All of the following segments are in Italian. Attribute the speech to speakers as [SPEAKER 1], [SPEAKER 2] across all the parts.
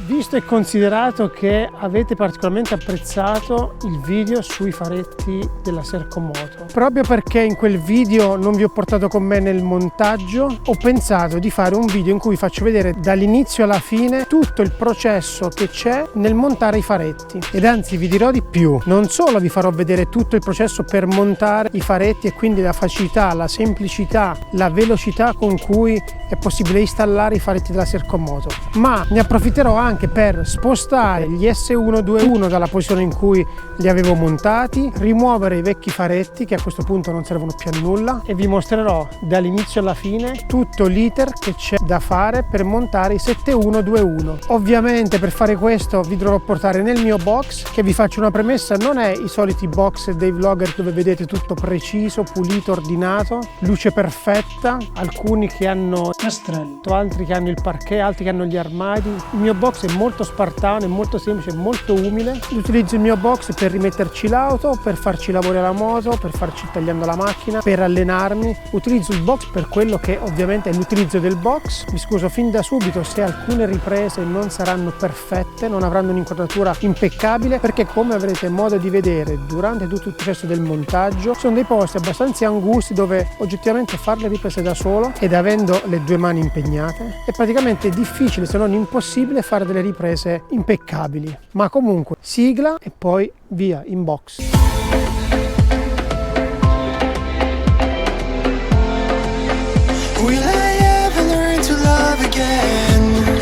[SPEAKER 1] Visto e considerato che avete particolarmente apprezzato il video sui faretti della Sercomoto, proprio perché in quel video non vi ho portato con me nel montaggio, ho pensato di fare un video in cui vi faccio vedere dall'inizio alla fine tutto il processo che c'è nel montare i faretti. Ed anzi vi dirò di più, non solo vi farò vedere tutto il processo per montare i faretti e quindi la facilità, la semplicità, la velocità con cui è possibile installare i faretti della Sercomoto, ma ne approfitterò anche per spostare gli S121 dalla posizione in cui li avevo montati, rimuovere i vecchi faretti che a questo punto non servono più a nulla e vi mostrerò dall'inizio alla fine tutto l'iter che c'è da fare per montare i 7121. Ovviamente per fare questo vi dovrò portare nel mio box, che vi faccio una premessa, non è i soliti box dei vlogger dove vedete tutto preciso, pulito, ordinato, luce perfetta, alcuni che hanno castrello, altri che hanno il parquet, altri che hanno gli armadi. Il mio box è molto spartano, è molto semplice, è molto umile. Utilizzo il mio box per rimetterci l'auto, per farci lavori alla moto, per farci tagliando la macchina, per allenarmi. Utilizzo il box per quello che ovviamente è l'utilizzo del box. Mi scuso fin da subito se alcune riprese non saranno perfette, non avranno un'inquadratura impeccabile, perché come avrete modo di vedere durante tutto il processo del montaggio sono dei posti abbastanza angusti dove oggettivamente fare le riprese da solo, ed avendo le due mani impegnate, è praticamente difficile se non impossibile fare delle riprese impeccabili. Ma comunque sigla e poi via in box. Will I ever learn to love again?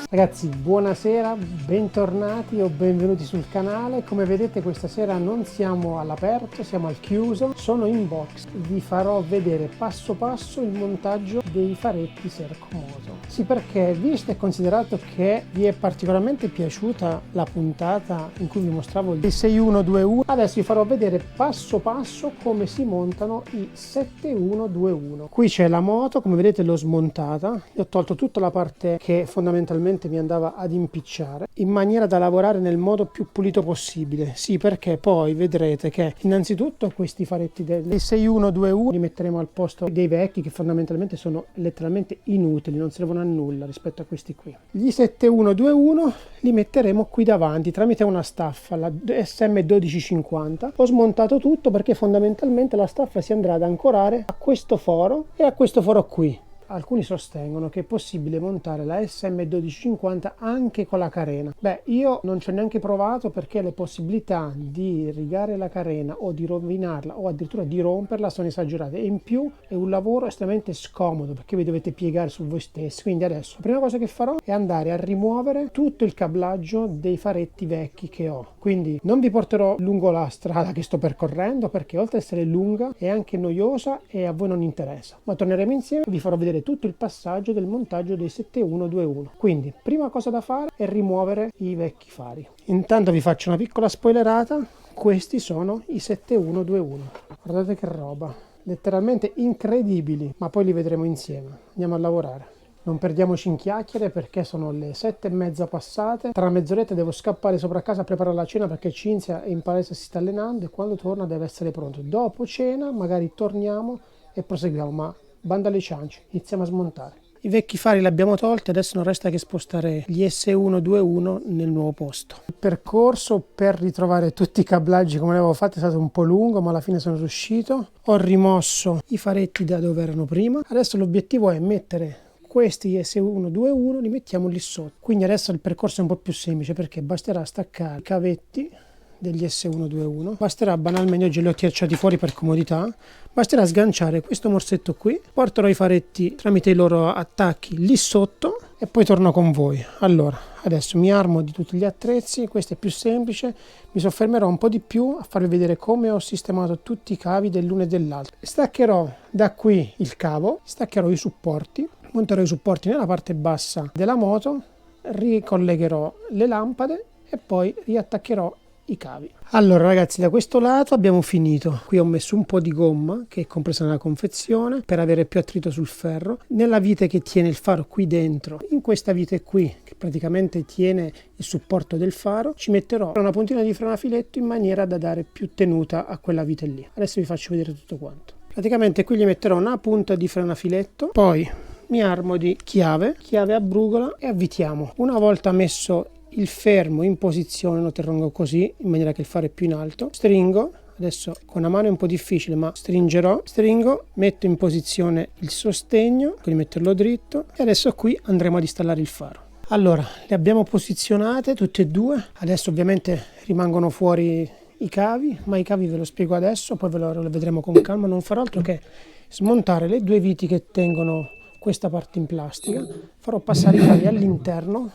[SPEAKER 1] Ragazzi, buonasera, bentornati o benvenuti sul canale. Come vedete questa sera non siamo all'aperto, siamo al chiuso, sono in box. Vi farò vedere passo passo il montaggio dei faretti Sercomoto. Sì, perché visto e considerato che vi è particolarmente piaciuta la puntata in cui vi mostravo il 6121, adesso vi farò vedere passo passo come si montano i 7121. Qui c'è la moto, come vedete l'ho smontata, gli ho tolto tutta la parte che fondamentalmente mi andava ad impicciare, in maniera da lavorare nel modo più pulito possibile. Sì, perché poi vedrete che innanzitutto questi faretti dei 6121 li metteremo al posto dei vecchi, che fondamentalmente sono letteralmente inutili, non servono a nulla rispetto a questi qui. Gli 7121 li metteremo qui davanti tramite una staffa, la SM1250. Ho smontato tutto perché fondamentalmente la staffa si andrà ad ancorare a questo foro e a questo foro qui. Alcuni sostengono che è possibile montare la SM1250 anche con la carena. Beh, io non ci ho neanche provato, perché le possibilità di rigare la carena o di rovinarla o addirittura di romperla sono esagerate, e in più è un lavoro estremamente scomodo perché vi dovete piegare su voi stessi. Quindi adesso la prima cosa che farò è andare a rimuovere tutto il cablaggio dei faretti vecchi che ho. Quindi non vi porterò lungo la strada che sto percorrendo, perché oltre ad essere lunga è anche noiosa e a voi non interessa, ma torneremo insieme e vi farò vedere tutto il passaggio del montaggio dei 7121. Quindi prima cosa da fare è rimuovere i vecchi fari. Intanto vi faccio una piccola spoilerata: questi sono i 7121. Guardate che roba, letteralmente incredibili, ma poi li vedremo insieme. Andiamo a lavorare. Non perdiamoci in chiacchiere perché sono le 7:30 passate. Tra mezz'oretta devo scappare sopra casa a preparare la cena, perché Cinzia è in palestra, si sta allenando, e quando torna deve essere pronto. Dopo cena magari torniamo e proseguiamo, ma banda alle ciance, iniziamo a smontare. I vecchi fari li abbiamo tolti, adesso non resta che spostare gli S121 nel nuovo posto. Il percorso per ritrovare tutti i cablaggi come l'avevo fatto è stato un po' lungo, ma alla fine sono riuscito. Ho rimosso i faretti da dove erano prima. Adesso l'obiettivo è mettere questi S121, li mettiamo lì sotto. Quindi adesso il percorso è un po' più semplice, perché basterà staccare i cavetti degli S121, basterà banalmente, oggi li ho tirati fuori per comodità, basterà sganciare questo morsetto qui, porterò i faretti tramite i loro attacchi lì sotto e poi torno con voi. Allora, adesso mi armo di tutti gli attrezzi, questo è più semplice, mi soffermerò un po' di più a farvi vedere come ho sistemato tutti i cavi dell'uno e dell'altro. Staccherò da qui il cavo, staccherò i supporti, monterò i supporti nella parte bassa della moto, ricollegherò le lampade e poi riattaccherò i cavi. Allora ragazzi, da questo lato abbiamo finito. Qui ho messo un po' di gomma che è compresa nella confezione per avere più attrito sul ferro. Nella vite che tiene il faro qui dentro, in questa vite qui che praticamente tiene il supporto del faro, ci metterò una puntina di frenafiletto in maniera da dare più tenuta a quella vite lì. Adesso vi faccio vedere tutto quanto. Praticamente qui gli metterò una punta di frenafiletto, poi mi armo di chiave a brugola e avvitiamo. Una volta messo il fermo in posizione, lo terrò così in maniera che il faro è più in alto, stringo. Adesso con la mano è un po' difficile, ma stringo, metto in posizione il sostegno, quindi metterlo dritto, e adesso qui andremo ad installare il faro. Allora, le abbiamo posizionate tutte e due, adesso ovviamente rimangono fuori i cavi, ma i cavi ve lo spiego adesso, poi ve lo vedremo con calma. Non farò altro che smontare le due viti che tengono questa parte in plastica, farò passare i cavi all'interno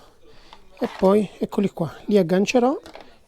[SPEAKER 1] e poi eccoli qua, li aggancerò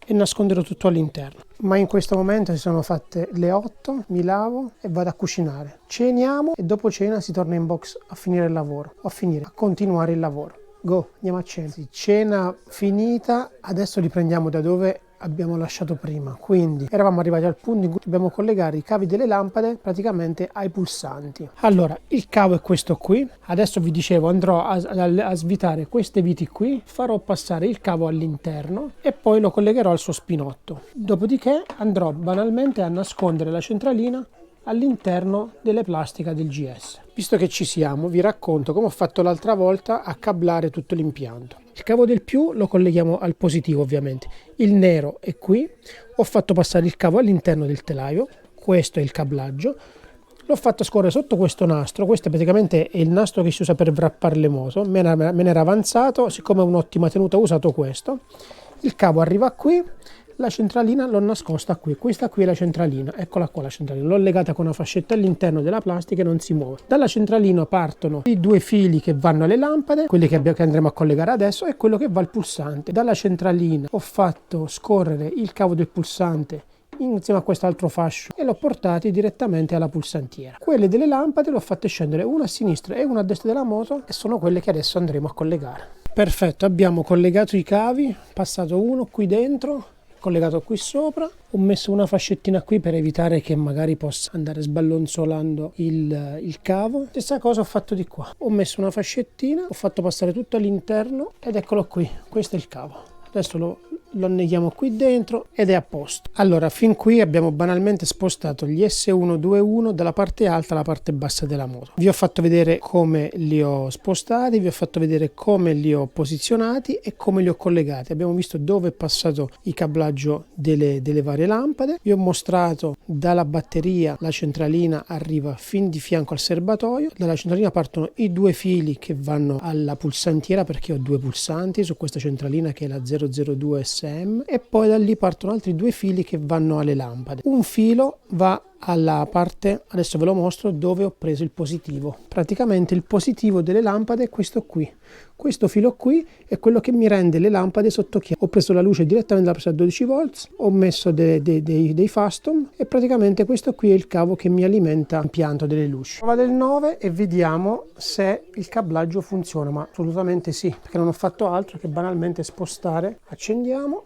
[SPEAKER 1] e nasconderò tutto all'interno. Ma in questo momento si sono fatte le 8, mi lavo e vado a cucinare. Ceniamo e dopo cena si torna in box a finire il lavoro, a continuare il lavoro. Go, andiamo a cena. Cena finita, adesso riprendiamo da dove abbiamo lasciato prima. Quindi eravamo arrivati al punto in cui dobbiamo collegare i cavi delle lampade praticamente ai pulsanti. Allora, il cavo è questo qui. Adesso vi dicevo, andrò a svitare queste viti qui, farò passare il cavo all'interno e poi lo collegherò al suo spinotto. Dopodiché andrò banalmente a nascondere la centralina all'interno delle plastiche del GS. Visto che ci siamo, vi racconto come ho fatto l'altra volta a cablare tutto l'impianto. Il cavo del più lo colleghiamo al positivo ovviamente, il nero è qui, ho fatto passare il cavo all'interno del telaio, questo è il cablaggio, l'ho fatto scorrere sotto questo nastro, questo praticamente è il nastro che si usa per wrappare le moto, me ne era avanzato, siccome è un'ottima tenuta ho usato questo, il cavo arriva qui, la centralina l'ho nascosta qui, questa qui è la centralina, eccola qua la centralina, l'ho legata con una fascetta all'interno della plastica e non si muove. Dalla centralina partono i due fili che vanno alle lampade, quelli che andremo a collegare adesso, e quello che va al pulsante. Dalla centralina ho fatto scorrere il cavo del pulsante insieme a quest'altro fascio e l'ho portati direttamente alla pulsantiera. Quelle delle lampade le ho fatte scendere una a sinistra e una a destra della moto e sono quelle che adesso andremo a collegare. Perfetto, abbiamo collegato i cavi, passato uno qui dentro, collegato qui sopra, ho messo una fascettina qui per evitare che magari possa andare sballonzolando il cavo. Stessa cosa ho fatto di qua, ho messo una fascettina, ho fatto passare tutto all'interno ed eccolo qui, questo è il cavo. Adesso lo anneghiamo qui dentro ed è a posto. Allora, fin qui abbiamo banalmente spostato gli S121 dalla parte alta alla parte bassa della moto. Vi ho fatto vedere come li ho spostati, vi ho fatto vedere come li ho posizionati e come li ho collegati. Abbiamo visto dove è passato il cablaggio delle varie lampade. Vi ho mostrato dalla batteria la centralina arriva fin di fianco al serbatoio. Dalla centralina partono i due fili che vanno alla pulsantiera, perché ho due pulsanti su questa centralina che è la 002 SM, e poi da lì partono altri due fili che vanno alle lampade. Un filo va alla parte, adesso ve lo mostro, dove ho preso il positivo. Praticamente il positivo delle lampade è questo qui. Questo filo qui è quello che mi rende le lampade sotto chiave. Ho preso la luce direttamente dalla presa a 12 volts, ho messo dei Fastom e praticamente questo qui è il cavo che mi alimenta l'impianto delle luci. Prova del 9 e vediamo se il cablaggio funziona, ma assolutamente sì, perché non ho fatto altro che banalmente spostare. Accendiamo.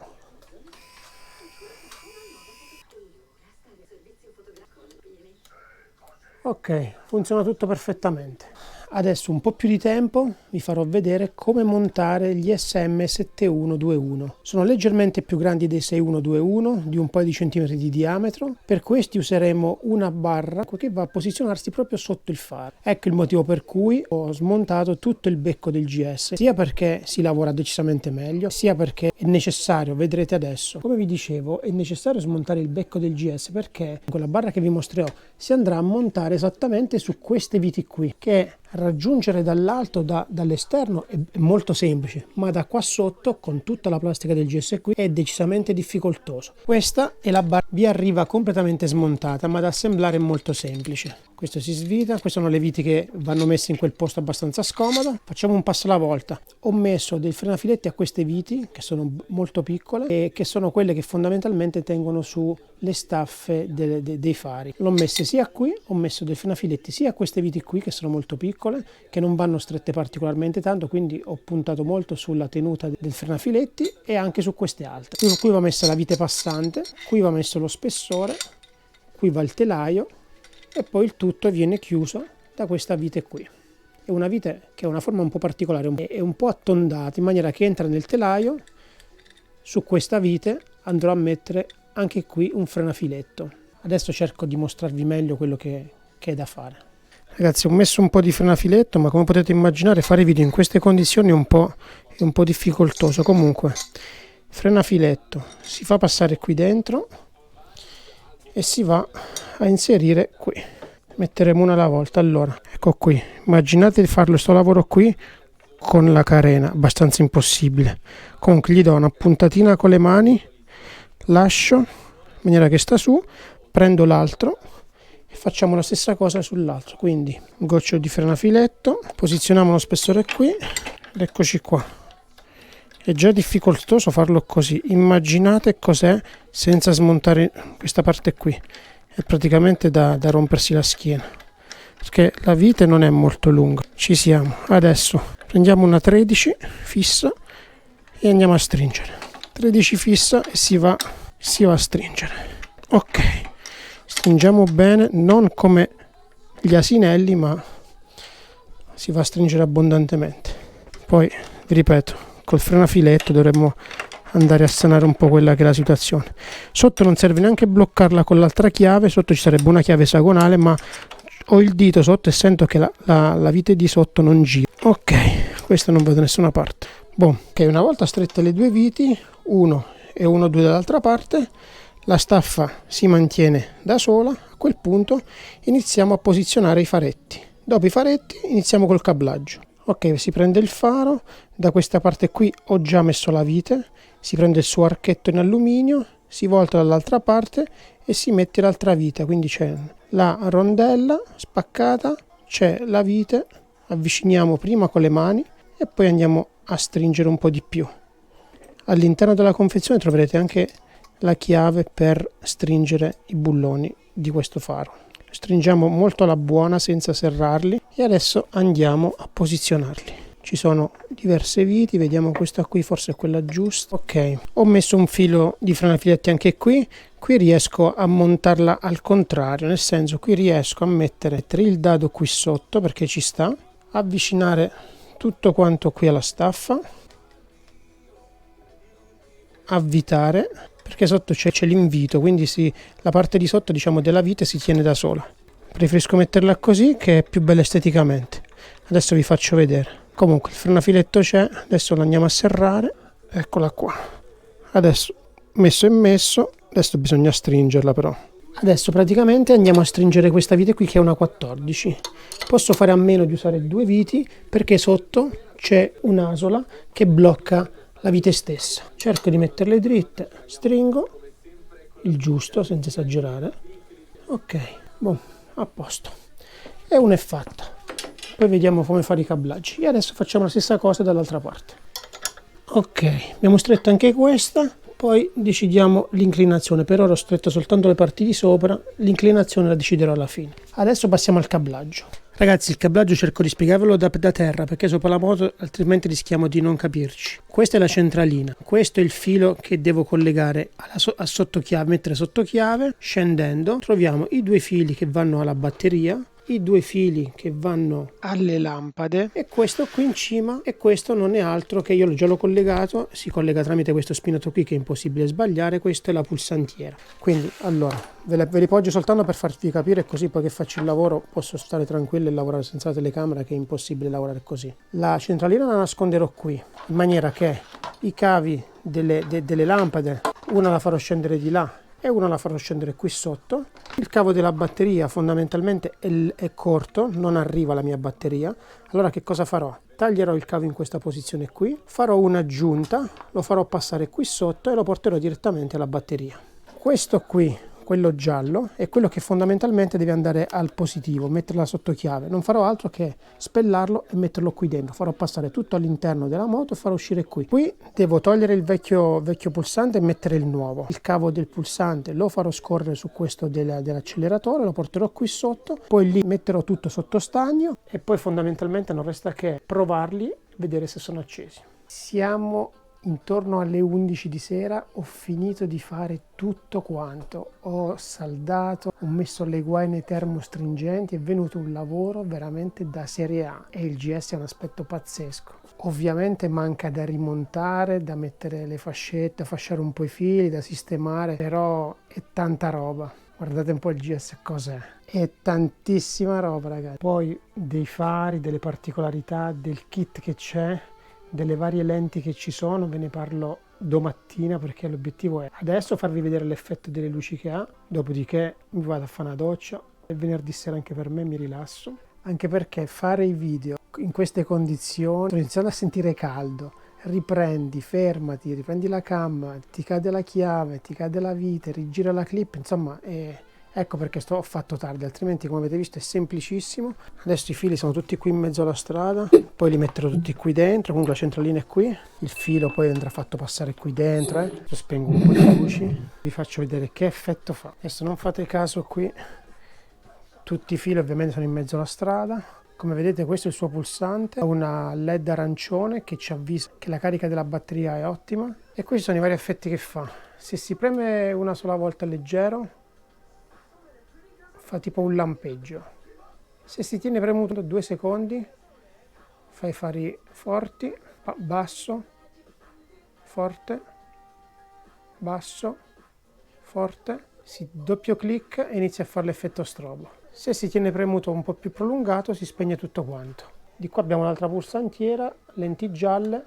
[SPEAKER 1] Ok, funziona tutto perfettamente. Adesso un po' più di tempo vi farò vedere come montare gli SM7121. Sono leggermente più grandi dei 6121, di un paio di centimetri di diametro. Per questi useremo una barra che va a posizionarsi proprio sotto il faro. Ecco il motivo per cui ho smontato tutto il becco del GS, sia perché si lavora decisamente meglio, sia perché è necessario, vedrete adesso. Come vi dicevo, è necessario smontare il becco del GS perché con la barra che vi mostrerò si andrà a montare esattamente su queste viti qui, che raggiungere dall'alto, dall'esterno è molto semplice, ma da qua sotto con tutta la plastica del GS qui è decisamente difficoltoso. Questa è la barra, vi arriva completamente smontata, ma da assemblare è molto semplice. Questo si svita, queste sono le viti che vanno messe in quel posto abbastanza scomodo. Facciamo un passo alla volta. Ho messo dei frenafiletti a queste viti che sono molto piccole e che sono quelle che fondamentalmente tengono su le staffe dei fari. L'ho messe sia qui, ho messo dei frenafiletti sia a queste viti qui che sono molto piccole, che non vanno strette particolarmente tanto, quindi ho puntato molto sulla tenuta dei frenafiletti, e anche su queste altre. Qui va messa la vite passante, qui va messo lo spessore, qui va il telaio e poi il tutto viene chiuso da questa vite qui. È una vite che ha una forma un po' particolare, è un po' attondata in maniera che entra nel telaio. Su questa vite andrò a mettere anche qui un frenafiletto. Adesso cerco di mostrarvi meglio quello che che è da fare. Ragazzi, ho messo un po' di frenafiletto, ma come potete immaginare fare video in queste condizioni è un po' difficoltoso. Comunque, frenafiletto si fa passare qui dentro e si va a inserire qui. Metteremo una alla volta. Allora, ecco qui. Immaginate di farlo sto lavoro qui con la carena, abbastanza impossibile. Comunque gli do una puntatina con le mani, lascio in maniera che sta su, prendo l'altro e facciamo la stessa cosa sull'altro. Quindi un goccio di frenafiletto, posizioniamo lo spessore qui ed eccoci qua. È già difficoltoso farlo così. Immaginate cos'è senza smontare questa parte qui. È praticamente da rompersi la schiena, perché la vite non è molto lunga. Ci siamo. Adesso prendiamo una 13 fissa e andiamo a stringere. 13 fissa e si va a stringere. Ok, stringiamo bene, non come gli asinelli, ma si va a stringere abbondantemente. Poi vi ripeto, col frenafiletto dovremmo andare a sanare un po' quella che è la situazione. Sotto non serve neanche bloccarla con l'altra chiave, sotto ci sarebbe una chiave esagonale, ma ho il dito sotto e sento che la vite di sotto non gira. Ok, questa non va da nessuna parte. Boh, ok, una volta strette le due viti, 1 e 1, 2 dall'altra parte, la staffa si mantiene da sola. A quel punto iniziamo a posizionare i faretti. Dopo i faretti iniziamo col cablaggio. Ok, si prende il faro, da questa parte qui ho già messo la vite, si prende il suo archetto in alluminio, si volta dall'altra parte e si mette l'altra vite, quindi c'è la rondella spaccata, c'è la vite, avviciniamo prima con le mani e poi andiamo a stringere un po' di più. All'interno della confezione troverete anche la chiave per stringere i bulloni di questo faro. Stringiamo molto alla buona senza serrarli e adesso andiamo a posizionarli. Ci sono diverse viti, vediamo questa qui, forse è quella giusta. Ok, ho messo un filo di frenafiletti anche qui riesco a montarla al contrario, nel senso qui riesco a mettere il dado qui sotto perché ci sta, avvicinare tutto quanto qui alla staffa, avvitare, perché sotto c'è l'invito, quindi la parte di sotto, diciamo, della vite si tiene da sola. Preferisco metterla così che è più bella esteticamente. Adesso vi faccio vedere. Comunque il frenafiletto c'è, adesso lo andiamo a serrare, eccola qua. Adesso messo e messo, adesso bisogna stringerla però. Adesso praticamente andiamo a stringere questa vite qui che è una 14. Posso fare a meno di usare due viti perché sotto c'è un'asola che blocca la vite stessa. Cerco di metterle dritte, stringo il giusto senza esagerare. Ok, boh, a posto. E una è fatta. Poi vediamo come fare i cablaggi. E adesso facciamo la stessa cosa dall'altra parte. Ok, abbiamo stretto anche questa. Poi decidiamo l'inclinazione. Per ora ho stretto soltanto le parti di sopra, l'inclinazione la deciderò alla fine. Adesso passiamo al cablaggio. Ragazzi, il cablaggio cerco di spiegarvelo da terra perché sopra la moto altrimenti rischiamo di non capirci. Questa è la centralina, questo è il filo che devo collegare a sottochiave, mettere sotto chiave. Scendendo troviamo i due fili che vanno alla batteria, i due fili che vanno alle lampade e questo qui in cima, e questo non è altro che, io già l'ho collegato, si collega tramite questo spinato qui che è impossibile sbagliare. Questa è la pulsantiera. Quindi allora ve li poggio soltanto per farvi capire, così poi che faccio il lavoro posso stare tranquillo e lavorare senza la telecamera, che è impossibile lavorare così. La centralina la nasconderò qui in maniera che i cavi delle lampade, una la farò scendere di là e una la farò scendere qui sotto. Il cavo della batteria fondamentalmente è corto, non arriva alla mia batteria. Allora che cosa farò? Taglierò il cavo in questa posizione qui, farò un'aggiunta, lo farò passare qui sotto e lo porterò direttamente alla batteria. Questo qui, quello giallo, è quello che fondamentalmente deve andare al positivo, metterla sotto chiave. Non farò altro che spellarlo e metterlo qui dentro. Farò passare tutto all'interno della moto e farò uscire qui. Qui devo togliere il vecchio pulsante e mettere il nuovo. Il cavo del pulsante lo farò scorrere su questo dell'acceleratore, lo porterò qui sotto, poi lì metterò tutto sotto stagno e poi fondamentalmente non resta che provarli, vedere se sono accesi. Siamo intorno alle 11 di sera, ho finito di fare tutto quanto, ho saldato, ho messo le guaine termostringenti, è venuto un lavoro veramente da serie A e il GS è un aspetto pazzesco. Ovviamente manca da rimontare, da mettere le fascette, da fasciare un po' i fili, da sistemare, però è tanta roba. Guardate un po' il GS cos'è. È tantissima roba, ragazzi. Poi dei fari, delle particolarità, del kit che c'è, delle varie lenti che ci sono, ve ne parlo domattina perché l'obiettivo è adesso farvi vedere l'effetto delle luci che ha, dopodiché mi vado a fare una doccia e venerdì sera anche per me mi rilasso, anche perché fare i video in queste condizioni, sto iniziando a sentire caldo, riprendi, fermati, riprendi la cam, ti cade la chiave, ti cade la vite, rigira la clip, insomma ecco perché ho fatto tardi, altrimenti come avete visto è semplicissimo. Adesso i fili sono tutti qui in mezzo alla strada, poi li metterò tutti qui dentro, comunque la centralina è qui, il filo poi andrà fatto passare qui dentro, Adesso spengo un po' di luci, vi faccio vedere che effetto fa. Adesso non fate caso qui, tutti i fili ovviamente sono in mezzo alla strada. Come vedete questo è il suo pulsante, ha una LED arancione che ci avvisa che la carica della batteria è ottima e questi sono i vari effetti che fa. Se si preme una sola volta leggero fa tipo un lampeggio, se si tiene premuto 2 secondi fa i fari forti, basso, forte, basso, forte, si doppio clic e inizia a fare l'effetto strobo. Se si tiene premuto un po' più prolungato si spegne tutto quanto. Di qua abbiamo l'altra pulsantiera, lenti gialle,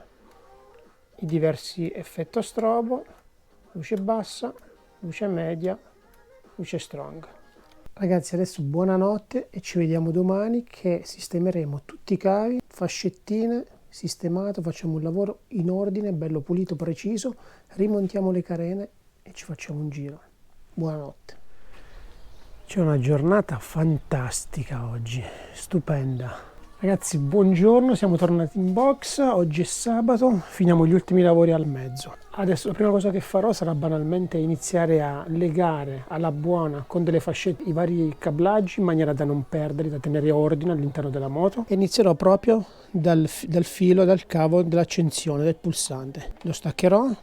[SPEAKER 1] i diversi effetto strobo, luce bassa, luce media, luce strong. Ragazzi adesso buonanotte e ci vediamo domani che sistemeremo tutti i cavi, fascettine, sistemato, facciamo un lavoro in ordine, bello pulito, preciso, rimontiamo le carene e ci facciamo un giro. Buonanotte. C'è una giornata fantastica oggi, stupenda. Ragazzi, buongiorno, siamo tornati in box, oggi è sabato, finiamo gli ultimi lavori al mezzo. Adesso la prima cosa che farò sarà banalmente iniziare a legare alla buona con delle fascette i vari cablaggi in maniera da non perderli, da tenere ordine all'interno della moto. E inizierò proprio dal filo, dal cavo dell'accensione del pulsante. Lo staccherò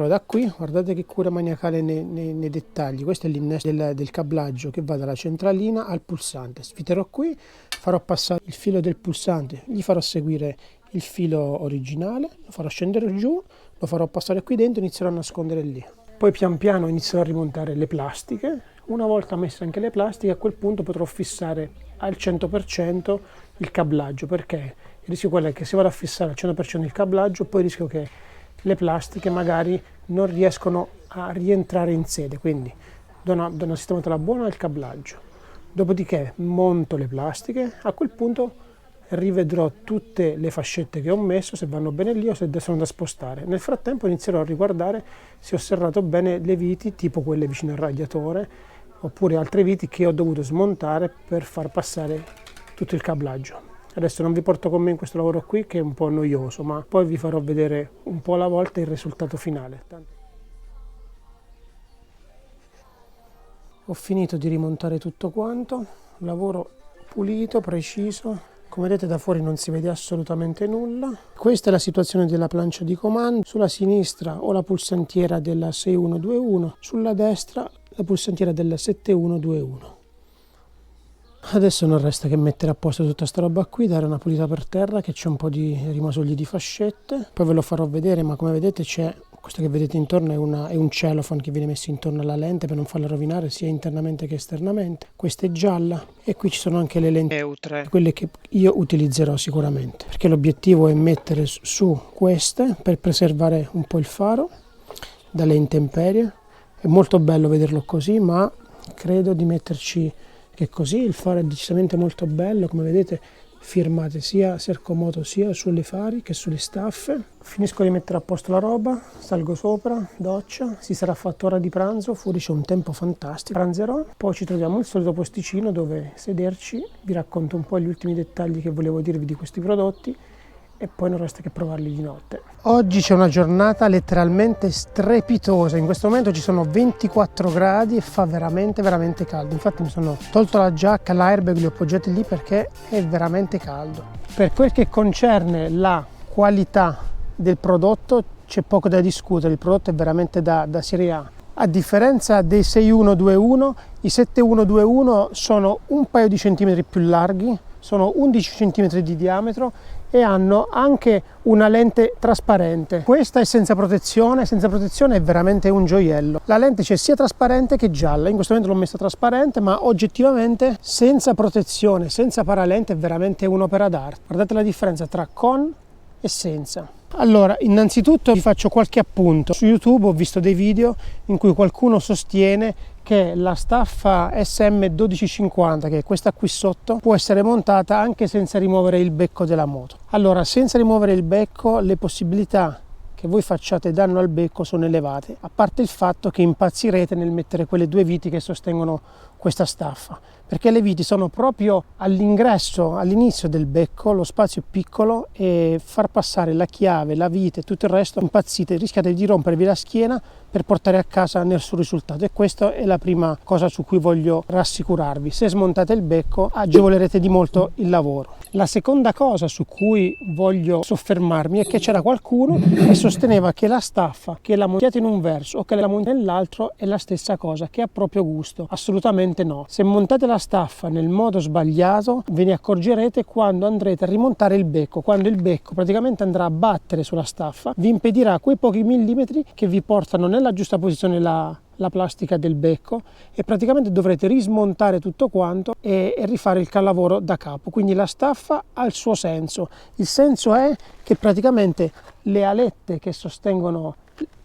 [SPEAKER 1] da qui, guardate che cura maniacale nei dettagli. Questo è l'innesto del cablaggio che va dalla centralina al pulsante. Sviterò qui, farò passare il filo del pulsante, gli farò seguire il filo originale, lo farò scendere giù, lo farò passare qui dentro e inizierò a nascondere lì. Poi pian piano inizierò a rimontare le plastiche. Una volta messe anche le plastiche, a quel punto potrò fissare al 100% il cablaggio, perché il rischio quello è che se vado a fissare al 100% il cablaggio, poi rischio che le plastiche magari non riescono a rientrare in sede, quindi do una sistemata buona al cablaggio. Dopodiché monto le plastiche, a quel punto rivedrò tutte le fascette che ho messo, se vanno bene lì o se sono da spostare. Nel frattempo inizierò a riguardare se ho serrato bene le viti, tipo quelle vicino al radiatore, oppure altre viti che ho dovuto smontare per far passare tutto il cablaggio. Adesso non vi porto con me in questo lavoro qui che è un po' noioso, ma poi vi farò vedere un po' alla volta il risultato finale. Ho finito di rimontare tutto quanto, lavoro pulito, preciso. Come vedete da fuori non si vede assolutamente nulla. Questa è la situazione della plancia di comando. Sulla sinistra ho la pulsantiera della 6121, sulla destra la pulsantiera della 7121. Adesso non resta che mettere a posto tutta sta roba qui, dare una pulita per terra, che c'è un po' di rimasugli di fascette. Poi ve lo farò vedere, ma come vedete c'è questo che vedete intorno è un cellophane che viene messo intorno alla lente per non farla rovinare sia internamente che esternamente. Questa è gialla e qui ci sono anche le lenti neutre, quelle che io utilizzerò sicuramente, perché l'obiettivo è mettere su queste per preservare un po' il faro dalle intemperie. È molto bello vederlo così, ma credo di metterci che così il faro è decisamente molto bello, come vedete firmate sia Sercomoto sia sulle fari che sulle staffe. Finisco di mettere a posto la roba, salgo sopra, doccia, si sarà fatto ora di pranzo, fuori c'è un tempo fantastico, pranzerò, poi ci troviamo il solito posticino dove sederci, vi racconto un po' gli ultimi dettagli che volevo dirvi di questi prodotti e poi non resta che provarli di notte. Oggi c'è una giornata letteralmente strepitosa, in questo momento ci sono 24 gradi e fa veramente caldo, infatti mi sono tolto la giacca, l'airbag li ho appoggiati lì perché è veramente caldo. Per quel che concerne la qualità del prodotto c'è poco da discutere, il prodotto è veramente da serie A. A differenza dei 6121, i 7121 sono un paio di centimetri più larghi, sono 11 cm di diametro e hanno anche una lente trasparente. Questa è senza protezione è veramente un gioiello. La lente c'è sia trasparente che gialla, in questo momento l'ho messa trasparente, ma oggettivamente senza protezione, senza paralente è veramente un'opera d'arte. Guardate la differenza tra con e senza. Allora, innanzitutto vi faccio qualche appunto. Su YouTube ho visto dei video in cui qualcuno sostiene che la staffa SM1250, che è questa qui sotto, può essere montata anche senza rimuovere il becco della moto. Allora, senza rimuovere il becco, le possibilità che voi facciate danno al becco sono elevate, a parte il fatto che impazzirete nel mettere quelle due viti che sostengono questa staffa, perché le viti sono proprio all'ingresso, all'inizio del becco, lo spazio è piccolo e far passare la chiave, la vite e tutto il resto, impazzite, rischiate di rompervi la schiena per portare a casa nessun risultato, e questa è la prima cosa su cui voglio rassicurarvi. Se smontate il becco agevolerete di molto il lavoro. La seconda cosa su cui voglio soffermarmi è che c'era qualcuno che sosteneva che la staffa, che la montiate in un verso o che la montiate nell'altro è la stessa cosa, che ha proprio gusto. Assolutamente no. Se montate la staffa nel modo sbagliato ve ne accorgerete quando andrete a rimontare il becco, quando il becco praticamente andrà a battere sulla staffa, vi impedirà quei pochi millimetri che vi portano nella giusta posizione la plastica del becco, e praticamente dovrete rismontare tutto quanto e rifare il lavoro da capo. Quindi la staffa ha il suo senso. Il senso è che praticamente le alette che sostengono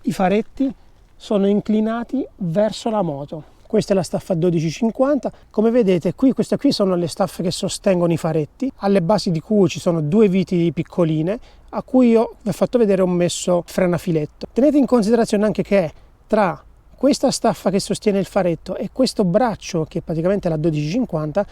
[SPEAKER 1] i faretti sono inclinati verso la moto. Questa è la staffa 1250. Come vedete qui, queste qui sono le staffe che sostengono i faretti, alle basi di cui ci sono due viti piccoline a cui io vi ho fatto vedere ho messo frenafiletto. Tenete in considerazione anche che tra questa staffa che sostiene il faretto e questo braccio, che è praticamente la 1250,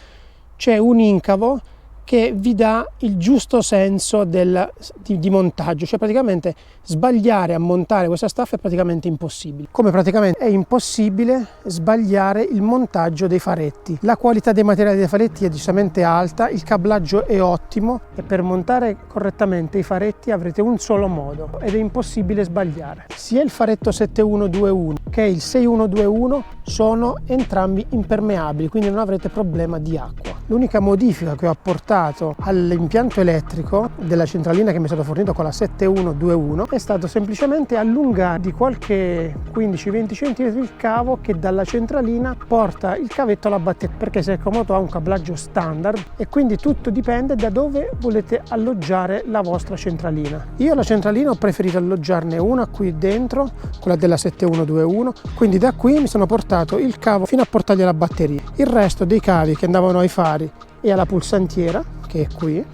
[SPEAKER 1] c'è un incavo che vi dà il giusto senso di montaggio, cioè praticamente sbagliare a montare questa staffa è praticamente impossibile, come praticamente è impossibile sbagliare il montaggio dei faretti. La qualità dei materiali dei faretti è decisamente alta, il cablaggio è ottimo e per montare correttamente i faretti avrete un solo modo ed è impossibile sbagliare. Sia il faretto 7121 che il 6121 sono entrambi impermeabili, quindi non avrete problema di acqua. L'unica modifica che ho apportato all'impianto elettrico della centralina che mi è stato fornito con la 7121 è stato semplicemente allungare di qualche 15-20 cm il cavo che dalla centralina porta il cavetto alla batteria, perché Sercomoto ha un cablaggio standard e quindi tutto dipende da dove volete alloggiare la vostra centralina. Io la centralina ho preferito alloggiarne una qui dentro, quella della 7121, quindi da qui mi sono portato il cavo fino a portargli alla batteria. Il resto dei cavi che andavano ai fari e alla pulsantiera, che è qui,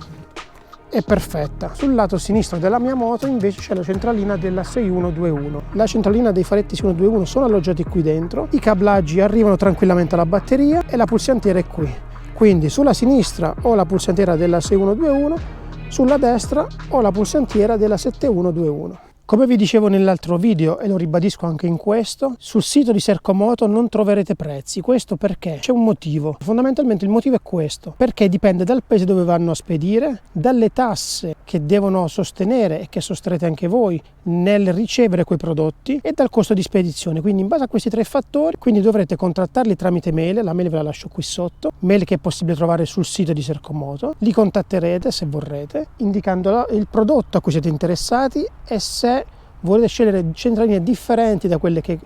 [SPEAKER 1] è perfetta. Sul lato sinistro della mia moto invece c'è la centralina della 6121. La centralina dei faretti 6121 sono alloggiati qui dentro, i cablaggi arrivano tranquillamente alla batteria e la pulsantiera è qui. Quindi sulla sinistra ho la pulsantiera della 6121, sulla destra ho la pulsantiera della 7121. Come vi dicevo nell'altro video e lo ribadisco anche in questo, sul sito di Sercomoto non troverete prezzi. Questo perché? C'è un motivo. Fondamentalmente il motivo è questo, perché dipende dal paese dove vanno a spedire, dalle tasse che devono sostenere e che sostenete anche voi nel ricevere quei prodotti e dal costo di spedizione. Quindi in base a questi tre fattori, quindi dovrete contattarli tramite mail, la mail ve la lascio qui sotto, mail che è possibile trovare sul sito di Sercomoto, li contatterete se vorrete, indicando il prodotto a cui siete interessati e se volete scegliere centraline differenti da quelle che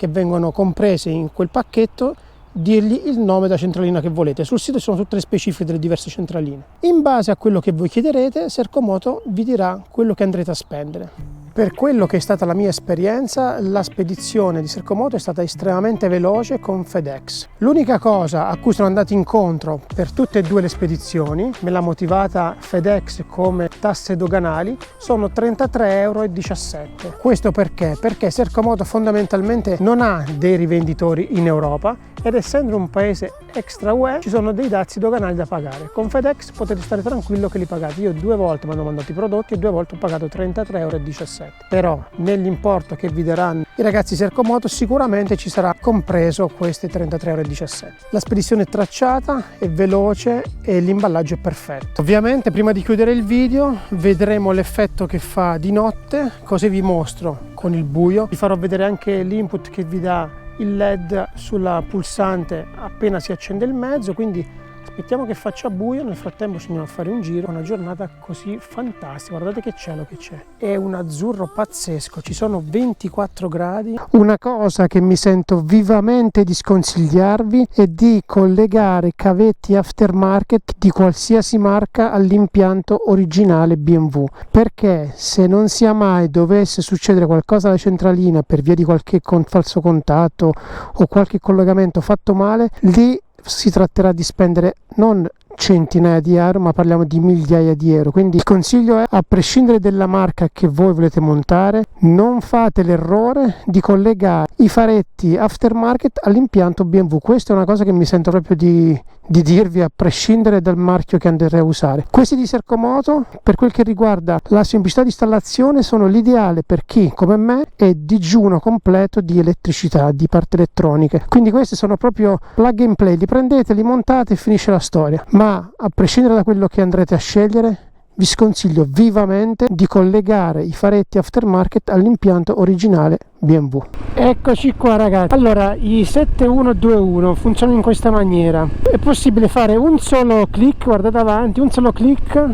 [SPEAKER 1] vengono comprese in quel pacchetto, dirgli il nome della centralina che volete. Sul sito ci sono tutte le specifiche delle diverse centraline. In base a quello che voi chiederete, Sercomoto vi dirà quello che andrete a spendere. Per quello che è stata la mia esperienza, la spedizione di Sercomoto è stata estremamente veloce con FedEx. L'unica cosa a cui sono andato incontro per tutte e due le spedizioni, me l'ha motivata FedEx come tasse doganali, sono 33,17 €. Questo perché? Perché Sercomoto fondamentalmente non ha dei rivenditori in Europa ed essendo un paese extra UE ci sono dei dazi doganali da pagare. Con FedEx potete stare tranquillo che li pagate. Io 2 volte mi hanno mandato i prodotti e 2 volte ho pagato 33,17 €. 17. Però nell'importo che vi daranno i ragazzi Sercomoto sicuramente ci sarà compreso questi 33,17 €. La spedizione è tracciata, è veloce e l'imballaggio è perfetto. Ovviamente prima di chiudere il video vedremo l'effetto che fa di notte, così vi mostro con il buio. Vi farò vedere anche l'input che vi dà il LED sulla pulsante appena si accende il mezzo, quindi aspettiamo che faccia buio, nel frattempo ci andiamo a fare un giro. Una giornata così fantastica, guardate che cielo che c'è, è un azzurro pazzesco, ci sono 24 gradi. Una cosa che mi sento vivamente di sconsigliarvi è di collegare cavetti aftermarket di qualsiasi marca all'impianto originale BMW, perché se non sia mai dovesse succedere qualcosa alla centralina per via di qualche falso contatto o qualche collegamento fatto male, lì si tratterà di spendere non centinaia di euro, ma parliamo di migliaia di euro. Quindi il consiglio è, a prescindere dalla marca che voi volete montare, non fate l'errore di collegare i faretti aftermarket all'impianto BMW. Questa è una cosa che mi sento proprio di dirvi, a prescindere dal marchio che andrete a usare. Questi di Sercomoto, per quel che riguarda la semplicità di installazione, sono l'ideale per chi come me è digiuno completo di elettricità, di parti elettroniche. Quindi questi sono proprio plug and play, li prendete, li montate e finisce la storia. Ma a prescindere da quello che andrete a scegliere, vi sconsiglio vivamente di collegare i faretti aftermarket all'impianto originale BMW. Eccoci qua ragazzi. Allora, i 7121 funzionano in questa maniera. È possibile fare un solo clic, guardate avanti, un solo clic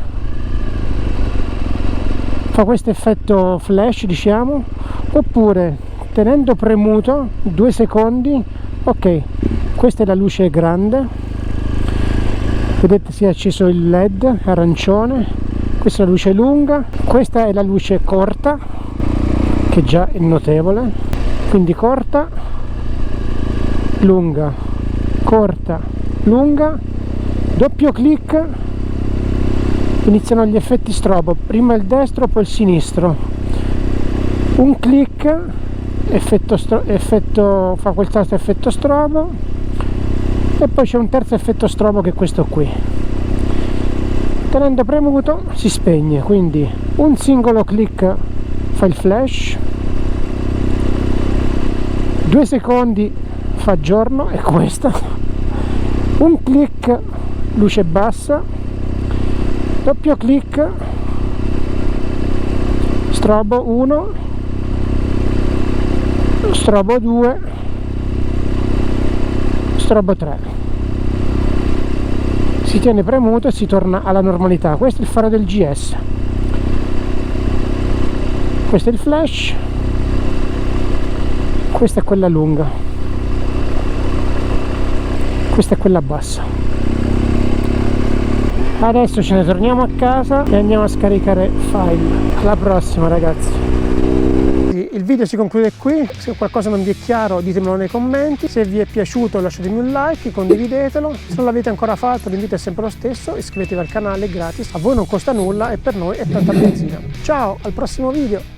[SPEAKER 1] fa questo effetto flash, diciamo, oppure tenendo premuto 2 secondi, ok, questa è la luce grande, vedete si è acceso il LED arancione. Questa è la luce lunga, questa è la luce corta, che già è notevole, quindi corta, lunga, corta, lunga, doppio clic, iniziano gli effetti strobo, prima il destro poi il sinistro, un clic, fa quel tasto effetto strobo, e poi c'è un terzo effetto strobo che è questo qui. Tenendo premuto si spegne, quindi un singolo clic fa il flash, 2 secondi fa giorno, è questa, un clic luce bassa, doppio clic strobo 1, strobo 2, strobo 3. Si tiene premuto e si torna alla normalità. Questo è il faro del GS, questo è il flash, questa è quella lunga, questa è quella bassa. Adesso ce ne torniamo a casa e andiamo a scaricare file. Alla prossima ragazzi. Il video si conclude qui. Se qualcosa non vi è chiaro ditemelo nei commenti, se vi è piaciuto lasciatemi un like, condividetelo, se non l'avete ancora fatto l'invito è sempre lo stesso, iscrivetevi al canale, è gratis, a voi non costa nulla e per noi è tanta benzina. Ciao, al prossimo video!